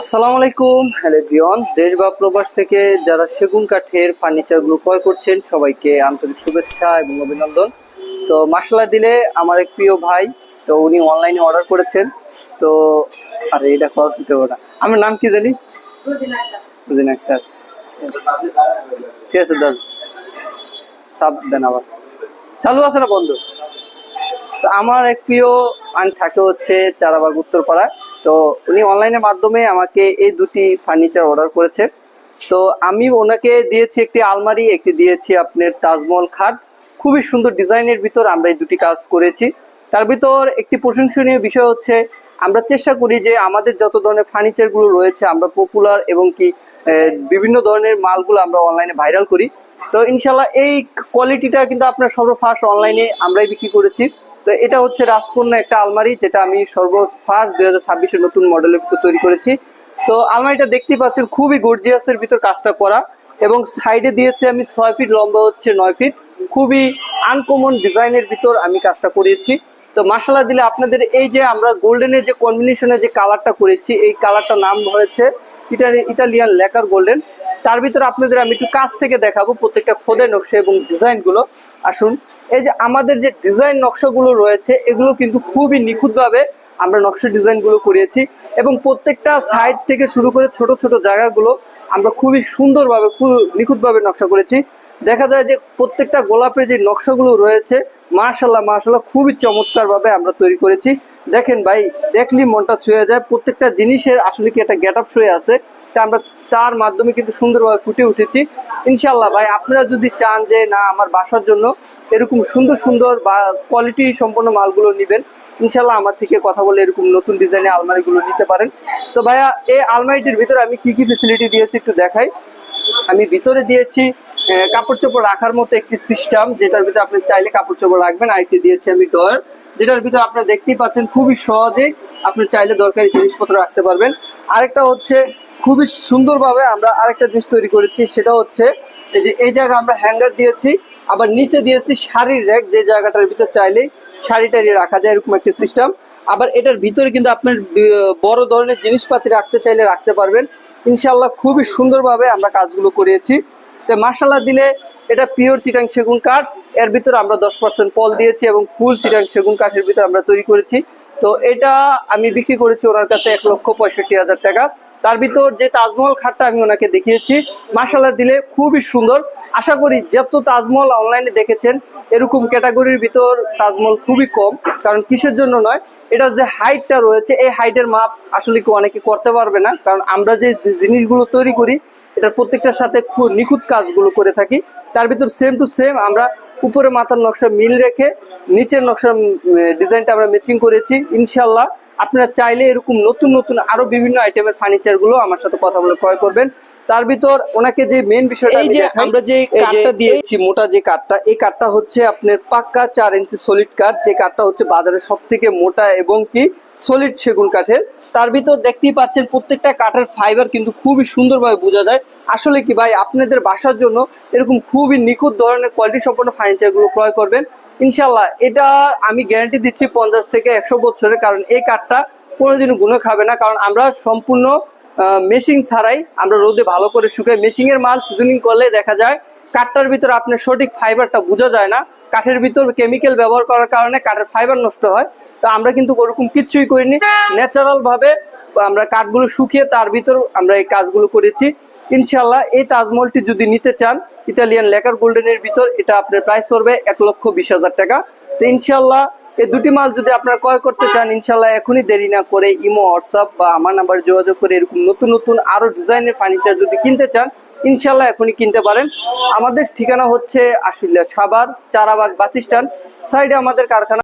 আসসালামু আলাইকুম। Hello everyone, দেশ বা প্রবাস থেকে যারা সেগুন কাঠের ফার্নিচারগুলো ক্রয় করছেন সবাইকে আন্তরিক শুভেচ্ছা এবং অভিনন্দন। তো মাসাল্লাহ দিলে আমার এক প্রিয় ভাই, তো উনি অনলাইনে অর্ডার করেছেন। তো আরে এটা খরচ হতে হবে না। আমার নাম কি জানি? রুজিন আক্তার। ঠিক আছে দাদা, সাব দেন আবার। চালু আছে না বন্ধ? তো আমার এক প্রিয় আন্ট থাকে হচ্ছে চারাবাগ উত্তরপাড়ায়। তো উনি অনলাইনের মাধ্যমে আমাকে এই দুটি ফার্নিচার অর্ডার করেছে। তো আমি ওনাকে দিয়েছি একটি আলমারি, একটি দিয়েছি আপনার তাজমহল খাট। খুবই সুন্দর ডিজাইনের ভিতর আমরা এই দুটি কাজ করেছি। তার ভিতর একটি প্রশংসনীয় বিষয় হচ্ছে আমরা চেষ্টা করি যে আমাদের যত ধরনের ফার্নিচারগুলো রয়েছে আমরা পপুলার এবং কি বিভিন্ন ধরনের মালগুলো আমরা অনলাইনে ভাইরাল করি। তো ইনশাল্লাহ এই কোয়ালিটিটা কিন্তু আপনার সর্বফার্স্ট অনলাইনে আমরাই বিক্রি করেছি। তো এটা হচ্ছে রাজকন্যা একটা আলমারি, যেটা আমি সর্বফার্স্ট 2026-এর নতুন মডেলের ভিতর তৈরি করেছি। তো আলমারিটা দেখতেই পাচ্ছেন খুবই গর্জিয়াসের ভিতর কাজটা করা, এবং সাইডে দিয়েছি আমি 6 ফিট, লম্বা হচ্ছে 9 ফিট। খুবই আনকমন ডিজাইনের ভিতর আমি কাজটা করেছি। তো মাশাআল্লাহ দিলে আপনাদের এই যে আমরা গোল্ডেনের যে কম্বিনেশনে যে কালারটা করেছি, এই কালারটার নাম হয়েছে ইটালিয়ান লেকার গোল্ডেন। তার ভিতরে আপনাদের আমি একটু কাছ থেকে দেখাবো প্রত্যেকটা খোদাই নকশা এবং ডিজাইনগুলো। আসুন, এই যে আমাদের যে ডিজাইন নকশাগুলো রয়েছে এগুলো কিন্তু খুবই নিখুঁতভাবে আমরা নকশা ডিজাইনগুলো করিয়েছি, এবং প্রত্যেকটা সাইড থেকে শুরু করে ছোট ছোট জায়গাগুলো আমরা খুবই সুন্দরভাবে খুব নিখুঁতভাবে নকশা করেছি। দেখা যায় যে প্রত্যেকটা গোলাপের যে নকশাগুলো রয়েছে মাশাআল্লাহ মাশাআল্লাহ খুবই চমৎকারভাবে আমরা তৈরি করেছি। দেখেন ভাই, দেখলি মনটা ছুঁয়ে যায়। প্রত্যেকটা জিনিসের আসলে কি একটা গেট আপ শুয়ে আছে, তা আমরা তার মাধ্যমে কিন্তু সুন্দরভাবে ফুটে উঠেছি। ইনশাল্লাহ ভাই, আপনারা যদি চান যে না আমার বাসার জন্য এরকম সুন্দর সুন্দর বা কোয়ালিটি সম্পন্ন মালগুলো নেবেন, ইনশাল্লাহ আমার থেকে কথা বলে এরকম নতুন ডিজাইনের আলমারিগুলো নিতে পারেন। তো ভাইয়া, এই আলমারিটির ভিতরে আমি কি কি ফেসিলিটি দিয়েছি একটু দেখাই। আমি ভিতরে দিয়েছি কাপড় চোপড় রাখার মতো একটি সিস্টেম, যেটার ভিতরে আপনি চাইলে কাপড় চোপড় রাখবেন। আরেকটি দিয়েছি আমি ডয়ার, যেটার ভিতরে আপনারা দেখতেই পাচ্ছেন খুবই সহজে আপনি চাইলে দরকারি জিনিসপত্র রাখতে পারবেন। আরেকটা হচ্ছে খুবই সুন্দরভাবে আমরা আরেকটা জিনিস তৈরি করেছি, সেটা হচ্ছে এই যে এই জায়গায় আমরা হ্যাঙ্গার দিয়েছি, আবার নিচে দিয়েছি শাড়ির র্যাক, যে জায়গাটার ভিতর চাইলেই শাড়ি টাড়ি রাখা যায় এরকম একটা সিস্টেম। আবার এটার ভিতরে কিন্তু আপনার বড় ধরনের জিনিসপাতি রাখতে চাইলে রাখতে পারবেন। ইনশাল্লাহ খুবই সুন্দরভাবে আমরা কাজগুলো করিয়েছি। তো মাশাআল্লাহ দিলে এটা পিওর চিটাং সেগুন কাঠ, এর ভিতরে আমরা 10% পল দিয়েছি এবং ফুল চিটাং সেগুন কাঠের ভিতরে আমরা তৈরি করেছি। তো এটা আমি বিক্রি করেছি ওনার কাছে 1,65,000 টাকা। তার ভিতর যে তাজমহল খাটটা আমি ওনাকে দেখিয়েছি, মাশাআল্লাহ দিলে খুবই সুন্দর। আশা করি যত তাজমহল অনলাইনে দেখেছেন এরকম ক্যাটাগরির ভিতর তাজমহল খুবই কম। কারণ কিসের জন্য নয়, এটা যে হাইটটা রয়েছে এই হাইটের মাপ আসলে কি অনেকে করতে পারবে না, কারণ আমরা যে জিনিসগুলো তৈরি করি এটার প্রত্যেকটার সাথে খুব নিখুঁত কাজগুলো করে থাকি। তার ভিতর সেম টু সেম আমরা উপরে মাথার নকশা মিল রেখে নিচের নকশা ডিজাইনটা আমরা ম্যাচিং করেছি। ইনশাল্লাহ আপনারা চাইলে এরকম নতুন নতুন আরো বিভিন্ন আইটেমের ফার্নিচারগুলো আমার সাথে কথা বলে ক্রয় করবেন। তার ভিতর ওনাকে যে মেন বিষয়টা এই যে আমরা যে কাঠটা দিয়েছি, মোটা যে কাঠটা, এই কাঠটা হচ্ছে আপনার পাক্কা 4 ইঞ্চি সলিড কাঠ, যে কাঠটা হচ্ছে বাজারে সব থেকে মোটা এবং কি সলিড সেগুন কাঠের। তার ভিতর দেখতেই পাচ্ছেন প্রত্যেকটা কাঠের ফাইবার কিন্তু খুবই সুন্দরভাবে বোঝা যায়। আসলে কি ভাই, আপনাদের বাসার জন্য এরকম খুবই নিখুঁত ধরনের কোয়ালিটি সম্পন্ন ফার্নিচারগুলো ক্রয় করবেন। ইনশাল্লাহ এটা আমি গ্যারান্টি দিচ্ছি 50 থেকে 100 বছরের, কারণ এই কাঠটা কোনোদিনও গুণে খাবে না। কারণ আমরা সম্পূর্ণ মেশিং ছাড়াই আমরা রোদে ভালো করে শুকাই। মেশিং এর মাল সিজনিং করলে দেখা যায় কাঠটার ভিতরে আপনার সঠিক ফাইবারটা বোঝা যায় না। কাঠের ভিতর কেমিক্যাল ব্যবহার করার কারণে কাঠের ফাইবার নষ্ট হয়। তো আমরা কিন্তু ওরকম কিচ্ছুই করিনি, ন্যাচারাল ভাবে আমরা কাঠগুলো শুকিয়ে তার ভিতর আমরা এই কাজগুলো করেছি। ইনশাল্লাহ এই তাজমহলটি যদি নিতে চান ইতালিয়ান লেকার গোল্ডেনের ভিতর, এটা আপনার প্রাইস পড়বে 1,20,000 টাকা। তো ইনশাল্লাহ এই দুটি মাল যদি আপনারা ক্রয় করতে চান, ইনশাল্লাহ এখনই দেরি না করে ইমো, হোয়াটসঅ্যাপ বা আমার নাম্বারে যোগাযোগ করে এরকম নতুন নতুন আরো ডিজাইনের ফার্নিচার যদি কিনতে চান, ইনশাল্লাহ এখনই কিনতে পারেন। আমাদের ঠিকানা হচ্ছে আশুলিয়া সাভার চারাবাগ বাস স্ট্যান্ড, সাইডে আমাদের কারখানা।